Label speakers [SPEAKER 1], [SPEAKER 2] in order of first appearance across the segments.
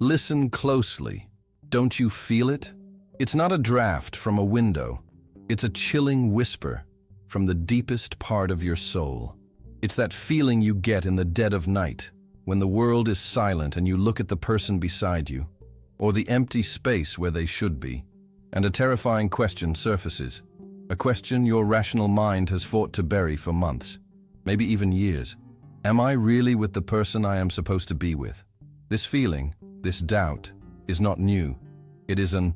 [SPEAKER 1] Listen closely. Don't you feel it? It's not a draft from a window. It's a chilling whisper from the deepest part of your soul. It's that feeling you get in the dead of night, when the world is silent and you look at the person beside you, or the empty space where they should be, and a terrifying question surfaces. A question your rational mind has fought to bury for months, maybe even years. Am I really with the person I am supposed to be with? This feeling, this doubt, is not new. It is an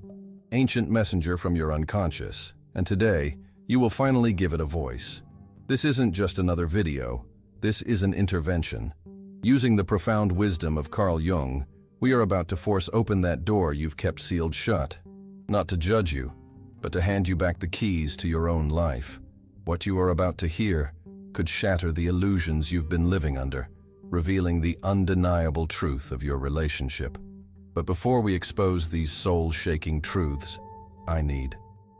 [SPEAKER 1] ancient messenger from your unconscious, and today, you will finally give it a voice. This isn't just another video, this is an intervention. Using the profound wisdom of Carl Jung, we are about to force open that door you've kept sealed shut. Not to judge you, but to hand you back the keys to your own life. What you are about to hear could shatter the illusions you've been living under, revealing the undeniable truth of your relationship. But before we expose these soul-shaking truths, I need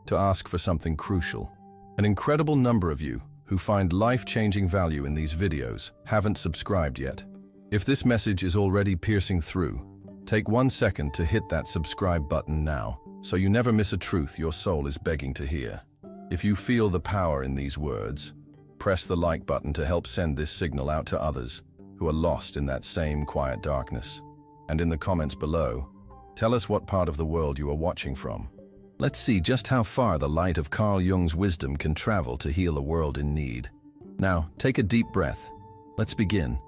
[SPEAKER 1] to ask for something crucial. An incredible number of you who find life-changing value in these videos haven't subscribed yet. If this message is already piercing through, take 1 second to hit that subscribe button now, so you never miss a truth your soul is begging to hear. If you feel the power in these words, press the like button to help send this signal out to others who are lost in that same quiet darkness. And in the comments below, tell us what part of the world you are watching from. Let's see just how far the light of Carl Jung's wisdom can travel to heal a world in need. Now, take a deep breath. Let's begin.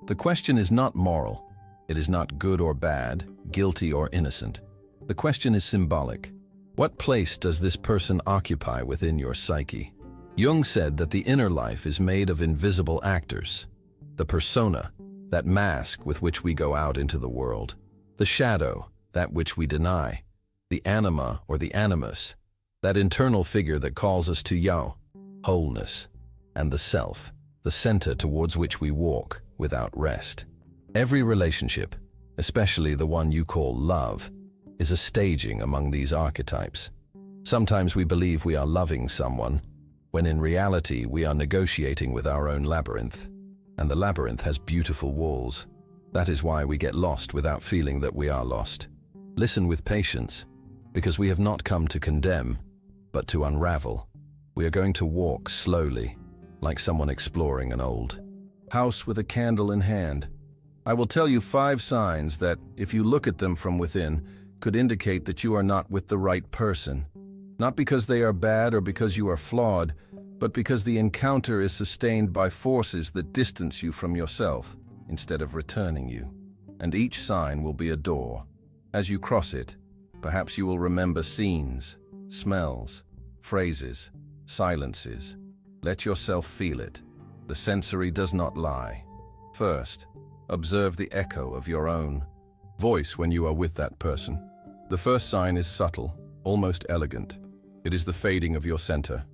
[SPEAKER 1] The question is not moral. It is not good or bad, guilty or innocent. The question is symbolic. What place does this person occupy within your psyche? Jung said that the inner life is made of invisible actors. The persona, that mask with which we go out into the world. The shadow, that which we deny. The anima or the animus, that internal figure that calls us to Yao, wholeness. And the self, the center towards which we walk without rest. Every relationship, especially the one you call love, is a staging among these archetypes. Sometimes we believe we are loving someone, when in reality we are negotiating with our own labyrinth. And the labyrinth has beautiful walls. That is why we get lost without feeling that we are lost. Listen with patience, because we have not come to condemn, but to unravel. We are going to walk slowly, like someone exploring an old house with a candle in hand. I will tell you 5 signs that, if you look at them from within, could indicate that you are not with the right person. Not because they are bad or because you are flawed, but because the encounter is sustained by forces that distance you from yourself, instead of returning you. And each sign will be a door. As you cross it, perhaps you will remember scenes, smells, phrases, silences. Let yourself feel it. The sensory does not lie. First, observe the echo of your own voice when you are with that person. The first sign is subtle, almost elegant. It is the fading of your center.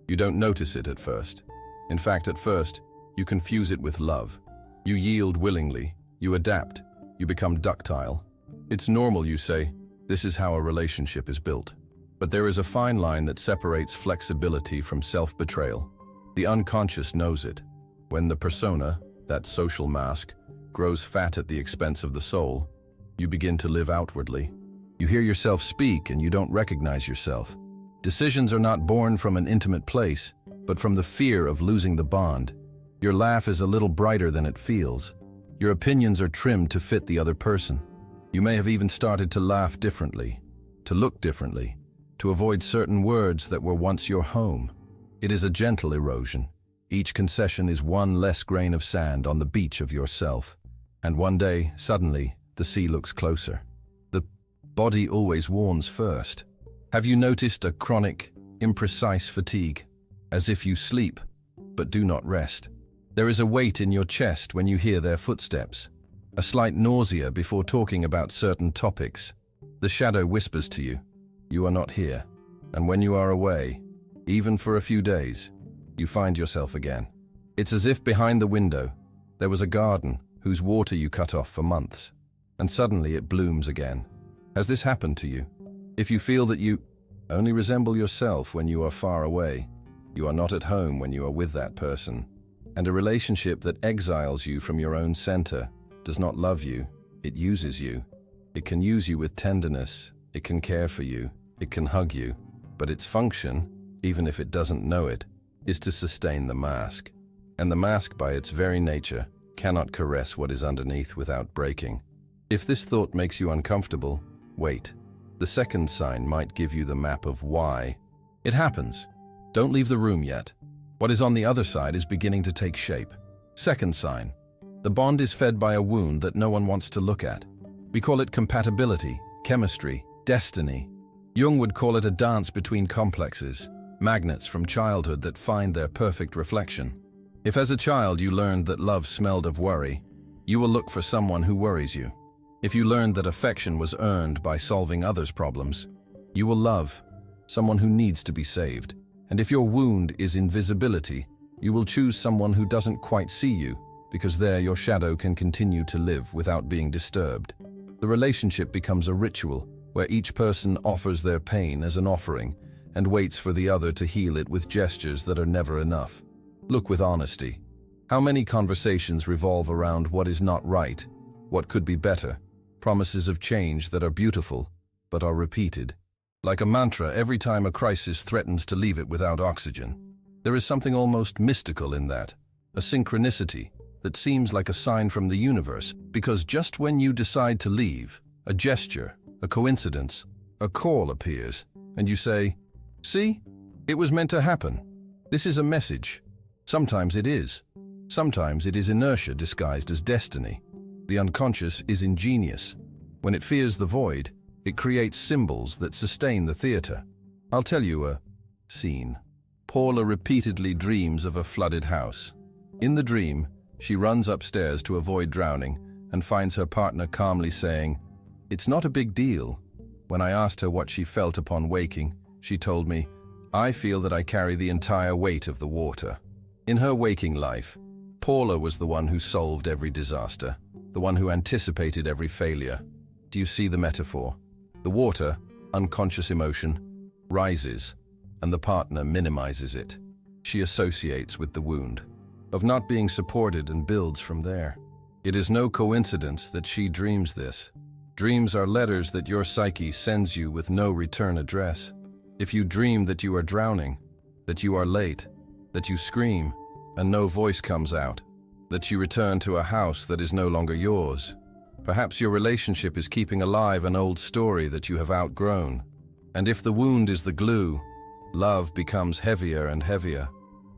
[SPEAKER 1] You don't notice it at first. In fact, at first, you confuse it with love. You yield willingly, you adapt, you become ductile. It's normal, you say. This is how a relationship is built. But there is a fine line that separates flexibility from self-betrayal. The unconscious knows it. When the persona, that social mask, grows fat at the expense of the soul, you begin to live outwardly. You hear yourself speak and you don't recognize yourself. Decisions are not born from an intimate place, but from the fear of losing the bond. Your laugh is a little brighter than it feels. Your opinions are trimmed to fit the other person. You may have even started to laugh differently, to look differently, to avoid certain words that were once your home. It is a gentle erosion. Each concession is one less grain of sand on the beach of yourself. And one day, suddenly, the sea looks closer. The body always warns first. Have you noticed a chronic, imprecise fatigue? As if you sleep, but do not rest. There is a weight in your chest when you hear their footsteps. A slight nausea before talking about certain topics. The shadow whispers to you, you are not here. And when you are away, even for a few days, you find yourself again. It's as if behind the window, there was a garden whose water you cut off for months, and suddenly it blooms again. Has this happened to you? If you feel that you only resemble yourself when you are far away, you are not at home when you are with that person, and a relationship that exiles you from your own center does not love you, it uses you. It can use you with tenderness, it can care for you, it can hug you, but its function, even if it doesn't know it, is to sustain the mask. And the mask, by its very nature, cannot caress what is underneath without breaking. If this thought makes you uncomfortable, wait. The second sign might give you the map of why. It happens. Don't leave the room yet. What is on the other side is beginning to take shape. Second sign. The bond is fed by a wound that no one wants to look at. We call it compatibility, chemistry, destiny. Jung would call it a dance between complexes, magnets from childhood that find their perfect reflection. If as a child you learned that love smelled of worry, you will look for someone who worries you. If you learned that affection was earned by solving others' problems, you will love someone who needs to be saved. And if your wound is invisibility, you will choose someone who doesn't quite see you, because there your shadow can continue to live without being disturbed. The relationship becomes a ritual where each person offers their pain as an offering and waits for the other to heal it with gestures that are never enough. Look with honesty. How many conversations revolve around what is not right, what could be better, promises of change that are beautiful but are repeated? Like a mantra every time a crisis threatens to leave it without oxygen. There is something almost mystical in that, a synchronicity that seems like a sign from the universe, because just when you decide to leave, a gesture, a coincidence, a call appears, and you say, "See? It was meant to happen. This is a message." Sometimes it is. Sometimes it is inertia disguised as destiny. The unconscious is ingenious. When it fears the void, it creates symbols that sustain the theater. I'll tell you a scene. Paula repeatedly dreams of a flooded house. In the dream, she runs upstairs to avoid drowning and finds her partner calmly saying, "It's not a big deal." When I asked her what she felt upon waking, she told me, "I feel that I carry the entire weight of the water." In her waking life, Paula was the one who solved every disaster, the one who anticipated every failure. Do you see the metaphor? The water, unconscious emotion, rises, and the partner minimizes it. She associates with the wound of not being supported and builds from there. It is no coincidence that she dreams this. Dreams are letters that your psyche sends you with no return address. If you dream that you are drowning, that you are late, that you scream and no voice comes out, that you return to a house that is no longer yours, perhaps your relationship is keeping alive an old story that you have outgrown. And if the wound is the glue, love becomes heavier and heavier.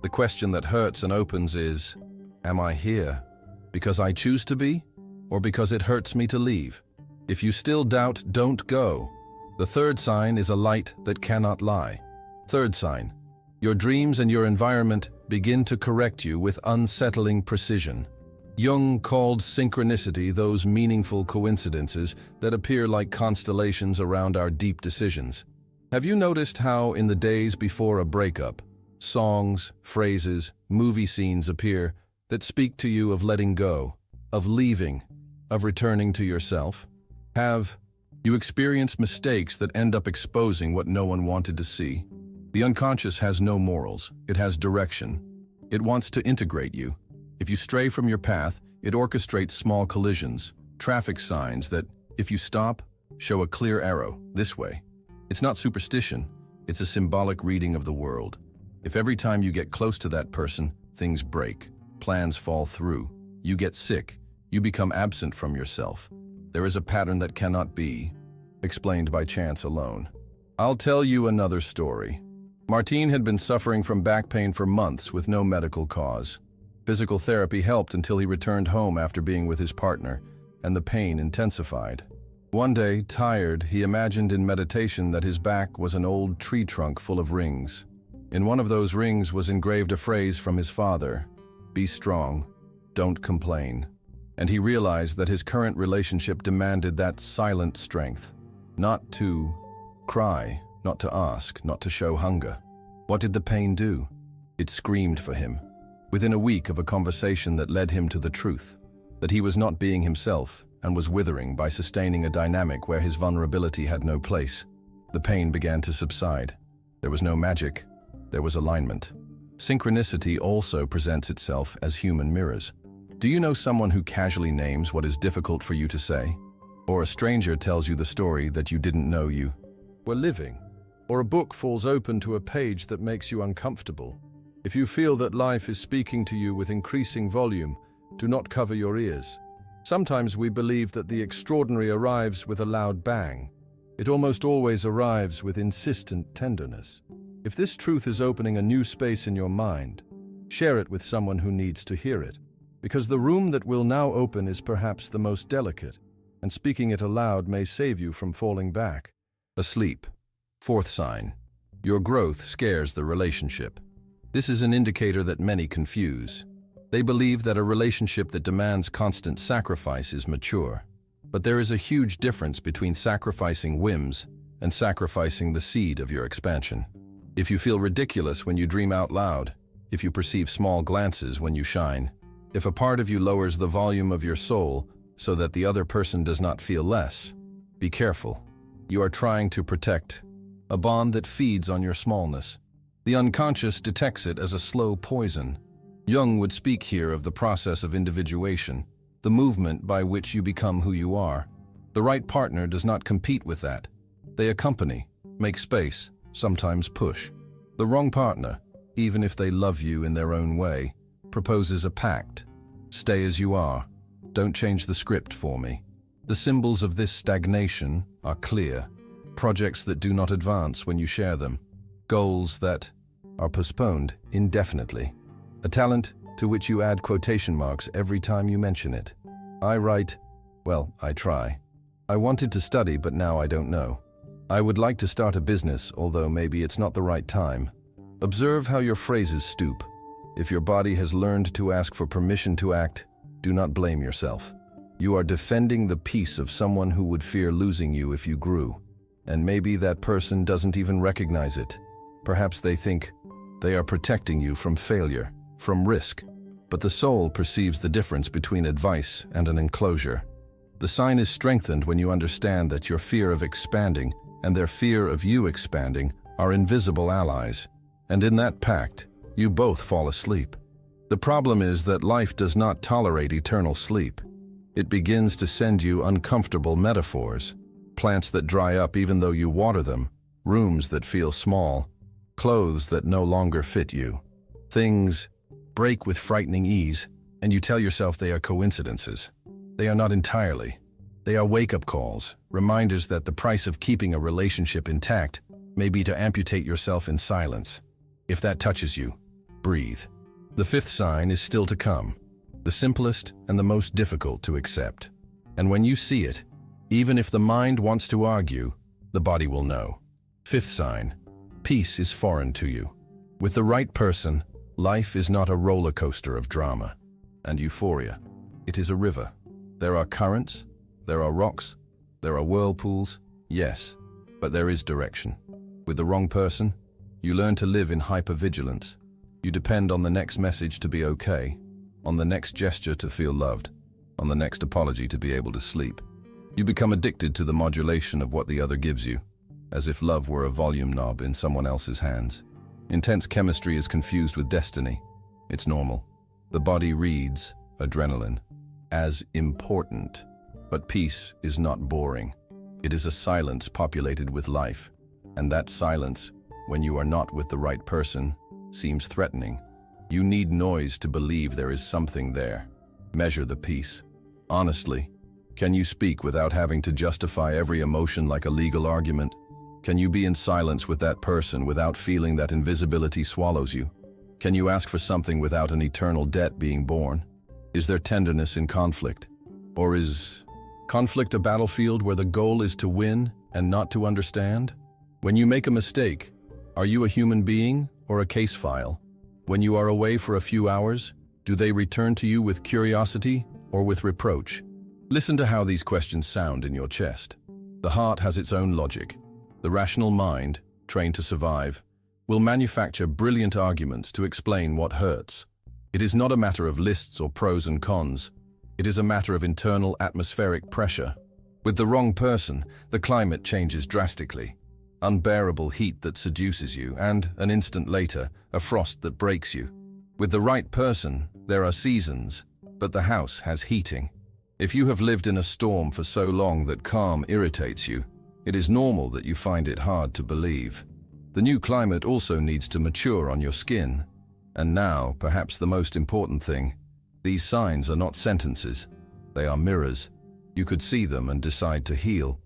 [SPEAKER 1] The question that hurts and opens is, am I here because I choose to be, or because it hurts me to leave? If you still doubt, don't go. The third sign is a light that cannot lie. Third sign, your dreams and your environment begin to correct you with unsettling precision. Jung called synchronicity those meaningful coincidences that appear like constellations around our deep decisions. Have you noticed how, in the days before a breakup, songs, phrases, movie scenes appear that speak to you of letting go, of leaving, of returning to yourself? Have you experienced mistakes that end up exposing what no one wanted to see? The unconscious has no morals, it has direction. It wants to integrate you. If you stray from your path, it orchestrates small collisions, traffic signs that, if you stop, show a clear arrow, this way. It's not superstition, it's a symbolic reading of the world. If every time you get close to that person, things break, plans fall through, you get sick, you become absent from yourself, there is a pattern that cannot be explained by chance alone. I'll tell you another story. Martine had been suffering from back pain for months with no medical cause. Physical therapy helped until he returned home after being with his partner, and the pain intensified. One day, tired, he imagined in meditation that his back was an old tree trunk full of rings. In one of those rings was engraved a phrase from his father, "Be strong, don't complain." And he realized that his current relationship demanded that silent strength. Not to cry, not to ask, not to show hunger. What did the pain do? It screamed for him. Within a week of a conversation that led him to the truth, that he was not being himself and was withering by sustaining a dynamic where his vulnerability had no place, the pain began to subside. There was no magic, there was alignment. Synchronicity also presents itself as human mirrors. Do you know someone who casually names what is difficult for you to say? or a stranger tells you the story that you didn't know you were living, or a book falls open to a page that makes you uncomfortable. If you feel that life is speaking to you with increasing volume, do not cover your ears. Sometimes we believe that the extraordinary arrives with a loud bang. It almost always arrives with insistent tenderness. If this truth is opening a new space in your mind, share it with someone who needs to hear it, because the room that will now open is perhaps the most delicate, and speaking it aloud may save you from falling back. Asleep. Fourth sign. Your growth scares the relationship. This is an indicator that many confuse. They believe that a relationship that demands constant sacrifice is mature. But there is a huge difference between sacrificing whims and sacrificing the seed of your expansion. If you feel ridiculous when you dream out loud, if you perceive small glances when you shine, if a part of you lowers the volume of your soul so that the other person does not feel less, be careful. You are trying to protect a bond that feeds on your smallness. The unconscious detects it as a slow poison. Jung would speak here of the process of individuation, the movement by which you become who you are. The right partner does not compete with that. They accompany, make space, sometimes push. The wrong partner, even if they love you in their own way, proposes a pact. Stay as you are. Don't change the script for me. The symbols of this stagnation are clear. Projects that do not advance when you share them. Goals that are postponed indefinitely. A talent to which you add quotation marks every time you mention it. I write, well, I try. I wanted to study, but now I don't know. I would like to start a business, although maybe it's not the right time. Observe how your phrases stoop. If your body has learned to ask for permission to act, do not blame yourself. You are defending the peace of someone who would fear losing you if you grew. And maybe that person doesn't even recognize it. Perhaps they think they are protecting you from failure, from risk. But the soul perceives the difference between advice and an enclosure. The sign is strengthened when you understand that your fear of expanding and their fear of you expanding are invisible allies. And in that pact, you both fall asleep. The problem is that life does not tolerate eternal sleep. It begins to send you uncomfortable metaphors. Plants that dry up even though you water them, rooms that feel small, clothes that no longer fit you. Things break with frightening ease, and you tell yourself they are coincidences. They are not entirely. They are wake-up calls, reminders that the price of keeping a relationship intact may be to amputate yourself in silence. If that touches you, breathe. The fifth sign is still to come, the simplest and the most difficult to accept. And when you see it, even if the mind wants to argue, the body will know. Fifth sign, peace is foreign to you. With the right person, life is not a roller coaster of drama and euphoria. It is a river. There are currents, there are rocks, there are whirlpools, yes, but there is direction. With the wrong person, you learn to live in hypervigilance. You depend on the next message to be okay, on the next gesture to feel loved, on the next apology to be able to sleep. You become addicted to the modulation of what the other gives you, as if love were a volume knob in someone else's hands. Intense chemistry is confused with destiny. It's normal. The body reads adrenaline as important. But peace is not boring. It is a silence populated with life. And that silence, when you are not with the right person, seems threatening. You need noise to believe there is something there. Measure the peace. Honestly, can you speak without having to justify every emotion like a legal argument? Can you be in silence with that person without feeling that invisibility swallows you? Can you ask for something without an eternal debt being borne? Is there tenderness in conflict? Or is conflict a battlefield where the goal is to win and not to understand? When you make a mistake, are you a human being or a case file? When you are away for a few hours, do they return to you with curiosity or with reproach? Listen to how these questions sound in your chest. The heart has its own logic. The rational mind, trained to survive, will manufacture brilliant arguments to explain what hurts. It is not a matter of lists or pros and cons. It is a matter of internal atmospheric pressure. With the wrong person, the climate changes drastically. Unbearable heat that seduces you, and, an instant later, a frost that breaks you. With the right person, there are seasons, but the house has heating. If you have lived in a storm for so long that calm irritates you, it is normal that you find it hard to believe. The new climate also needs to mature on your skin. And now, perhaps the most important thing, these signs are not sentences. They are mirrors. You could see them and decide to heal.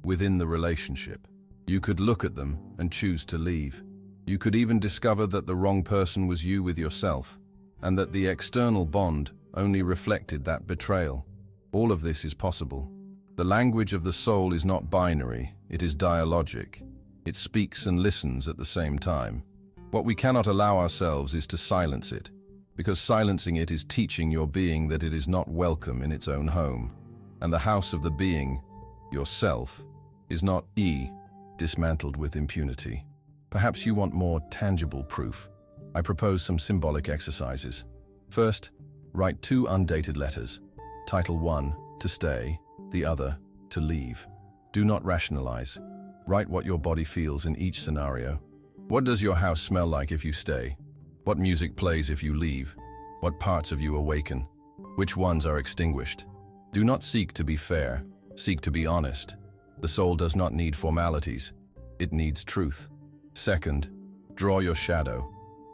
[SPEAKER 1] Within the relationship, you could look at them and choose to leave. You could even discover that the wrong person was you with yourself, and that the external bond only reflected that betrayal. All of this is possible. The language of the soul is not binary, it is dialogic. It speaks and listens at the same time. What we cannot allow ourselves is to silence it, because silencing it is teaching your being that it is not welcome in its own home. And the house of the being, yourself, is not dismantled with impunity. Perhaps you want more tangible proof. I propose some symbolic exercises. First, write 2 undated letters. Title 1, to stay, the other, to leave. Do not rationalize. Write what your body feels in each scenario. What does your house smell like if you stay? What music plays if you leave? What parts of you awaken? Which ones are extinguished? Do not seek to be fair. Seek to be honest. The soul does not need formalities. It needs truth. Second, draw your shadow.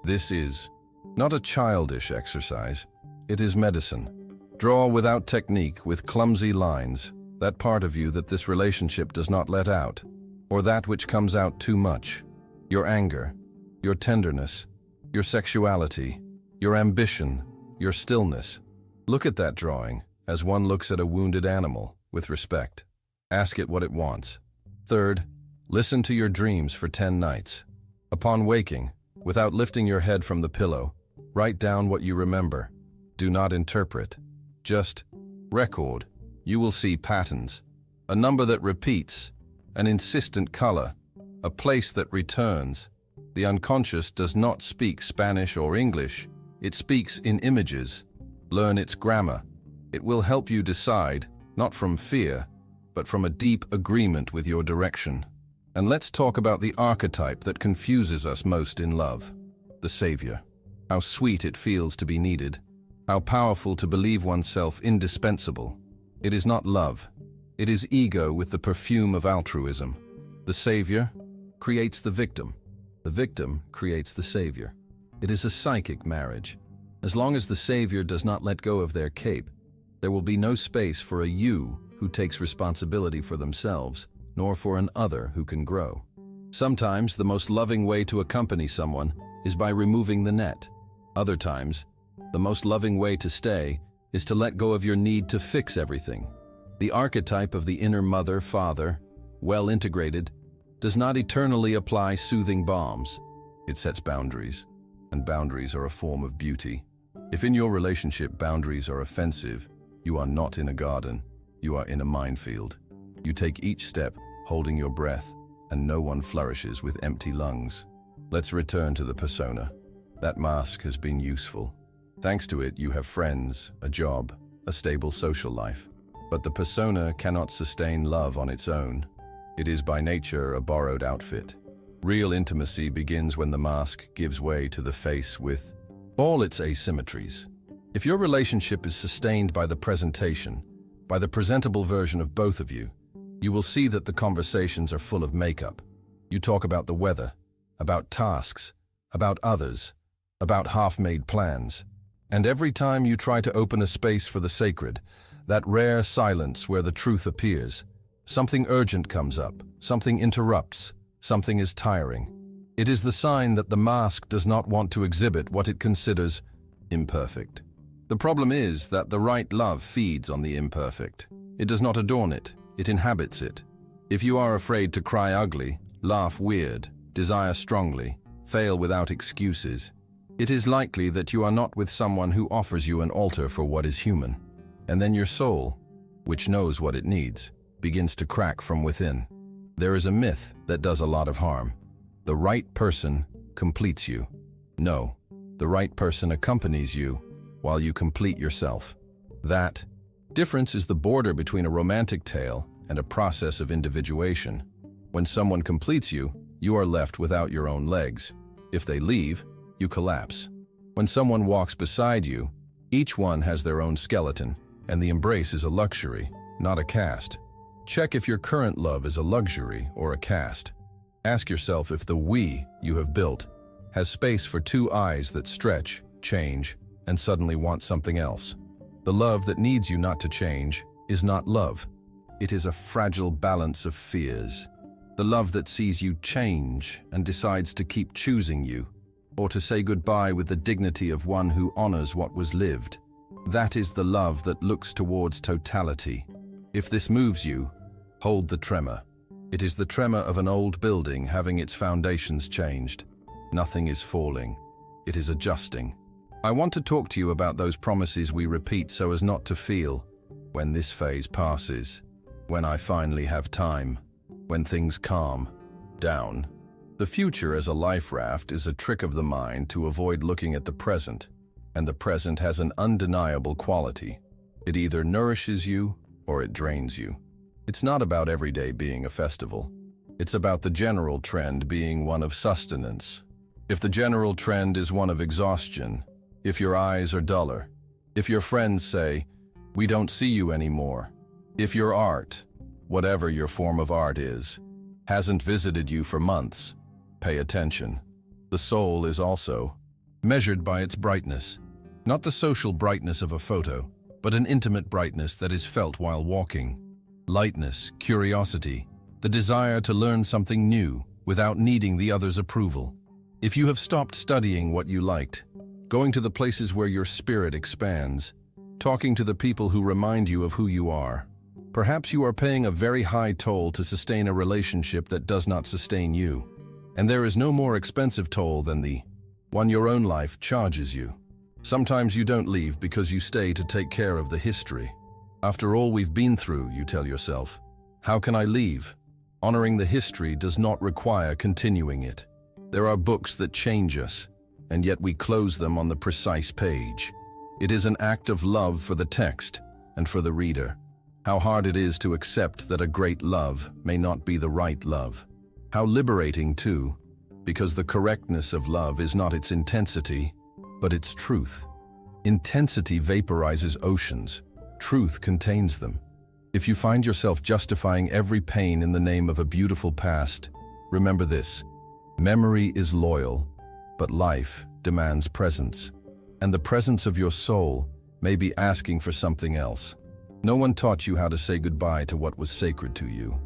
[SPEAKER 1] This is not a childish exercise. It is medicine. Draw without technique, with clumsy lines, that part of you that this relationship does not let out, or that which comes out too much. Your anger, your tenderness, your sexuality, your ambition, your stillness. Look at that drawing as one looks at a wounded animal, with respect. Ask it what it wants. Third, listen to your dreams for 10 nights. Upon waking, without lifting your head from the pillow, write down what you remember. Do not interpret. Just record. You will see patterns, a number that repeats, an insistent color, a place that returns. The unconscious does not speak Spanish or English. It speaks in images. Learn its grammar. It will help you decide, not from fear, but from a deep agreement with your direction. And let's talk about the archetype that confuses us most in love, the savior. How sweet it feels to be needed. How powerful to believe oneself indispensable. It is not love. It is ego with the perfume of altruism. The savior creates the victim. The victim creates the savior. It is a psychic marriage. As long as the savior does not let go of their cape, there will be no space for a you who takes responsibility for themselves, nor for an other who can grow. Sometimes the most loving way to accompany someone is by removing the net. Other times, the most loving way to stay is to let go of your need to fix everything. The archetype of the inner mother, father, well integrated, does not eternally apply soothing balms. It sets boundaries, and boundaries are a form of beauty. If in your relationship boundaries are offensive, you are not in a garden, you are in a minefield. You take each step holding your breath, and no one flourishes with empty lungs. Let's return to the persona. That mask has been useful. Thanks to it, you have friends, a job, a stable social life. But the persona cannot sustain love on its own. It is by nature a borrowed outfit. Real intimacy begins when the mask gives way to the face with all its asymmetries. If your relationship is sustained by the presentation, by the presentable version of both of you, you will see that the conversations are full of makeup. You talk about the weather, about tasks, about others, about half-made plans. And every time you try to open a space for the sacred, that rare silence where the truth appears, something urgent comes up, something interrupts, something is tiring. It is the sign that the mask does not want to exhibit what it considers imperfect. The problem is that the right love feeds on the imperfect. It does not adorn it, it inhabits it. If you are afraid to cry ugly, laugh weird, desire strongly, fail without excuses, it is likely that you are not with someone who offers you an altar for what is human. And then your soul, which knows what it needs, begins to crack from within. There is a myth that does a lot of harm. The right person completes you. No, the right person accompanies you while you complete yourself. That difference is the border between a romantic tale and a process of individuation. When someone completes you, you are left without your own legs. If they leave, you collapse. When someone walks beside you, each one has their own skeleton, and the embrace is a luxury, not a cast. Check if your current love is a luxury or a cast. Ask yourself if the we you have built has space for two eyes that stretch, change, and suddenly want something else. The love that needs you not to change is not love. It is a fragile balance of fears. The love that sees you change and decides to keep choosing you, or to say goodbye with the dignity of one who honors what was lived. That is the love that looks towards totality. If this moves you, hold the tremor. It is the tremor of an old building having its foundations changed. Nothing is falling. It is adjusting. I want to talk to you about those promises we repeat so as not to feel, when this phase passes, when I finally have time, when things calm down. The future as a life raft is a trick of the mind to avoid looking at the present, and the present has an undeniable quality. It either nourishes you or it drains you. It's not about every day being a festival. It's about the general trend being one of sustenance. If the general trend is one of exhaustion, if your eyes are duller, if your friends say, "We don't see you anymore," if your art, whatever your form of art is, hasn't visited you for months, pay attention. The soul is also measured by its brightness, not the social brightness of a photo, but an intimate brightness that is felt while walking. Lightness, curiosity, the desire to learn something new without needing the other's approval. If you have stopped studying what you liked, going to the places where your spirit expands, talking to the people who remind you of who you are, perhaps you are paying a very high toll to sustain a relationship that does not sustain you. And there is no more expensive toll than the one your own life charges you. Sometimes you don't leave because you stay to take care of the history. After all we've been through, you tell yourself, how can I leave? Honoring the history does not require continuing it. There are books that change us, and yet we close them on the precise page. It is an act of love for the text and for the reader. How hard it is to accept that a great love may not be the right love. How liberating, too, because the correctness of love is not its intensity, but its truth. Intensity vaporizes oceans. Truth contains them. If you find yourself justifying every pain in the name of a beautiful past, remember this: memory is loyal, but life demands presence. And the presence of your soul may be asking for something else. No one taught you how to say goodbye to what was sacred to you.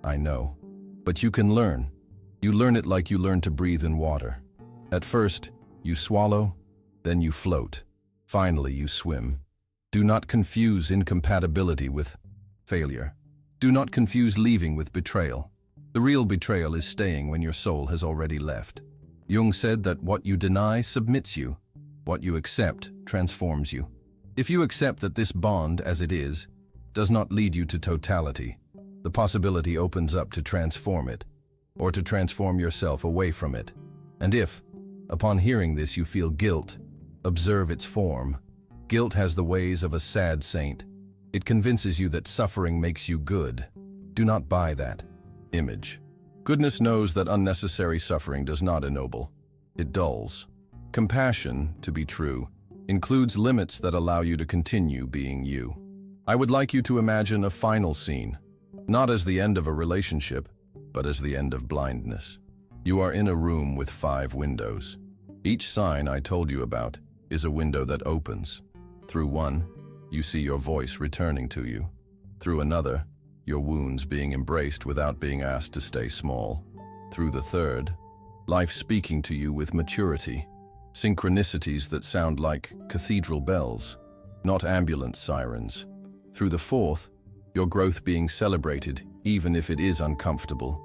[SPEAKER 1] I know. But you can learn. You learn it like you learn to breathe in water. At first, you swallow, then you float. Finally, you swim. Do not confuse incompatibility with failure. Do not confuse leaving with betrayal. The real betrayal is staying when your soul has already left. Jung said that what you deny submits you. What you accept transforms you. If you accept that this bond, as it is, does not lead you to totality, the possibility opens up to transform it, or to transform yourself away from it. And if, upon hearing this, you feel guilt, observe its form. Guilt has the ways of a sad saint. It convinces you that suffering makes you good. Do not buy that image. Goodness knows that unnecessary suffering does not ennoble. It dulls. Compassion, to be true, includes limits that allow you to continue being you. I would like you to imagine a final scene, not as the end of a relationship, but as the end of blindness. You are in a room with 5 windows. Each sign I told you about is a window that opens. Through one, you see your voice returning to you. Through another, your wounds being embraced without being asked to stay small. Through the third, life speaking to you with maturity. Synchronicities that sound like cathedral bells, not ambulance sirens. Through the fourth, your growth being celebrated, even if it is uncomfortable.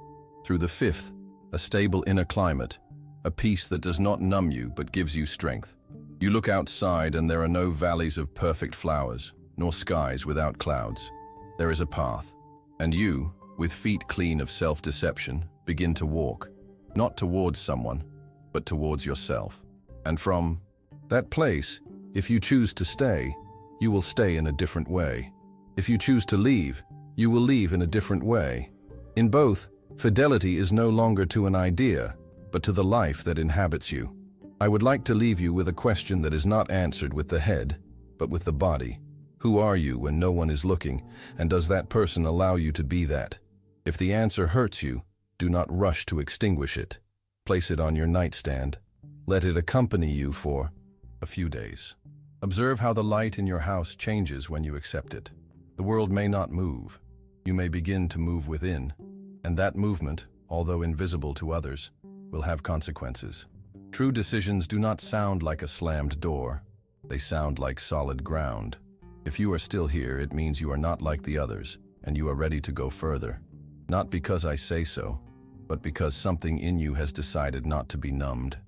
[SPEAKER 1] Through the fifth, a stable inner climate, a peace that does not numb you but gives you strength. You look outside and there are no valleys of perfect flowers, nor skies without clouds. There is a path, and you, with feet clean of self-deception, begin to walk, not towards someone, but towards yourself. And from that place, if you choose to stay, you will stay in a different way. If you choose to leave, you will leave in a different way. In both, fidelity is no longer to an idea, but to the life that inhabits you. I would like to leave you with a question that is not answered with the head, but with the body. Who are you when no one is looking, and does that person allow you to be that? If the answer hurts you, do not rush to extinguish it. Place it on your nightstand. Let it accompany you for a few days. Observe how the light in your house changes when you accept it. The world may not move. You may begin to move within, and that movement, although invisible to others, will have consequences. True decisions do not sound like a slammed door. They sound like solid ground. If you are still here, it means you are not like the others, and you are ready to go further. Not because I say so, but because something in you has decided not to be numbed.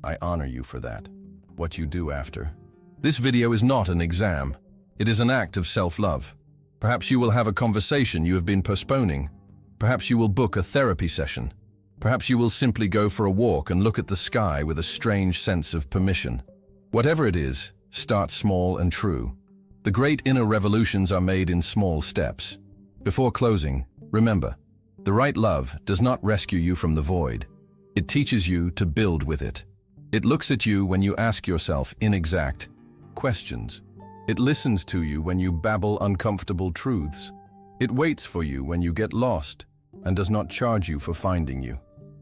[SPEAKER 1] I honor you for that. What you do after. This video is not an exam. It is an act of self-love. Perhaps you will have a conversation you have been postponing. Perhaps you will book a therapy session. Perhaps you will simply go for a walk and look at the sky with a strange sense of permission. Whatever it is, start small and true. The great inner revolutions are made in small steps. Before closing, remember, the right love does not rescue you from the void. It teaches you to build with it. It looks at you when you ask yourself inexact questions. It listens to you when you babble uncomfortable truths. It waits for you when you get lost and does not charge you for finding you.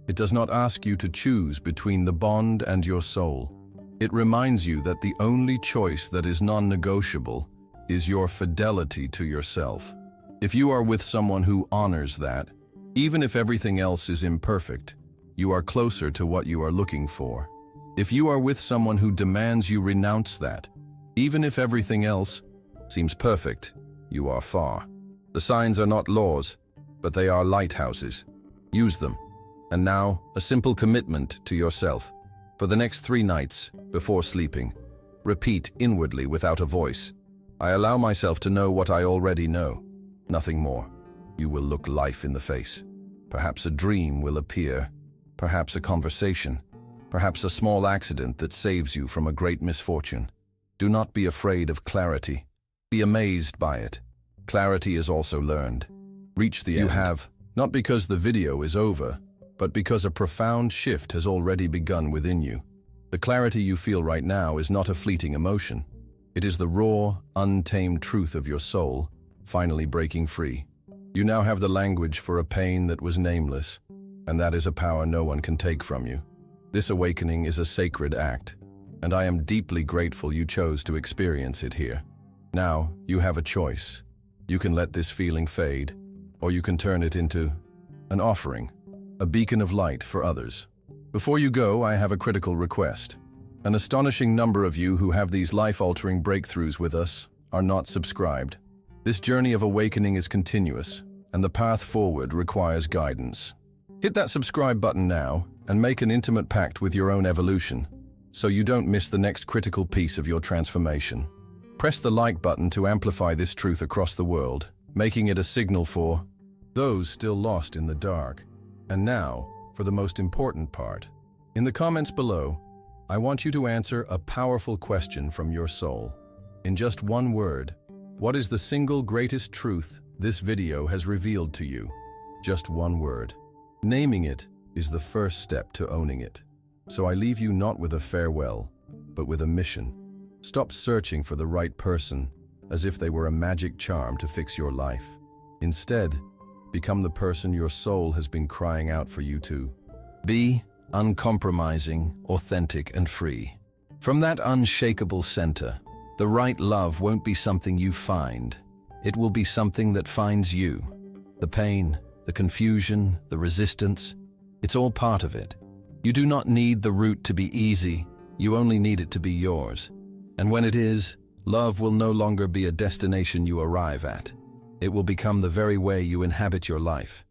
[SPEAKER 1] It does not ask you to choose between the bond and your soul. It reminds you that the only choice that is non-negotiable is your fidelity to yourself. If you are with someone who honors that, even if everything else is imperfect, you are closer to what you are looking for. If you are with someone who demands you renounce that, even if everything else seems perfect, you are far. The signs are not laws, but they are lighthouses. Use them. And now, a simple commitment to yourself. For the next 3 nights, before sleeping, repeat inwardly without a voice. I allow myself to know what I already know. Nothing more. You will look life in the face. Perhaps a dream will appear. Perhaps a conversation. Perhaps a small accident that saves you from a great misfortune. Do not be afraid of clarity. Be amazed by it. Clarity is also learned. Reach the end. You have, not because the video is over, but because a profound shift has already begun within you. The clarity you feel right now is not a fleeting emotion. It is the raw, untamed truth of your soul, finally breaking free. You now have the language for a pain that was nameless, and that is a power no one can take from you. This awakening is a sacred act, and I am deeply grateful you chose to experience it here. Now, you have a choice. You can let this feeling fade, or you can turn it into an offering, a beacon of light for others. Before you go, I have a critical request. An astonishing number of you who have these life-altering breakthroughs with us are not subscribed. This journey of awakening is continuous, and the path forward requires guidance. Hit that subscribe button now and make an intimate pact with your own evolution, so you don't miss the next critical piece of your transformation. Press the like button to amplify this truth across the world, making it a signal for those still lost in the dark. And now, for the most important part. In the comments below, I want you to answer a powerful question from your soul. In just one word, what is the single greatest truth this video has revealed to you? Just one word. Naming it is the first step to owning it. So I leave you not with a farewell, but with a mission. Stop searching for the right person as if they were a magic charm to fix your life. Instead, become the person your soul has been crying out for you to be: uncompromising, authentic, and free. From that unshakable center, the right love won't be something you find. It will be something that finds you. The pain, the confusion, the resistance, it's all part of it. You do not need the route to be easy. You only need it to be yours. And when it is, love will no longer be a destination you arrive at. It will become the very way you inhabit your life.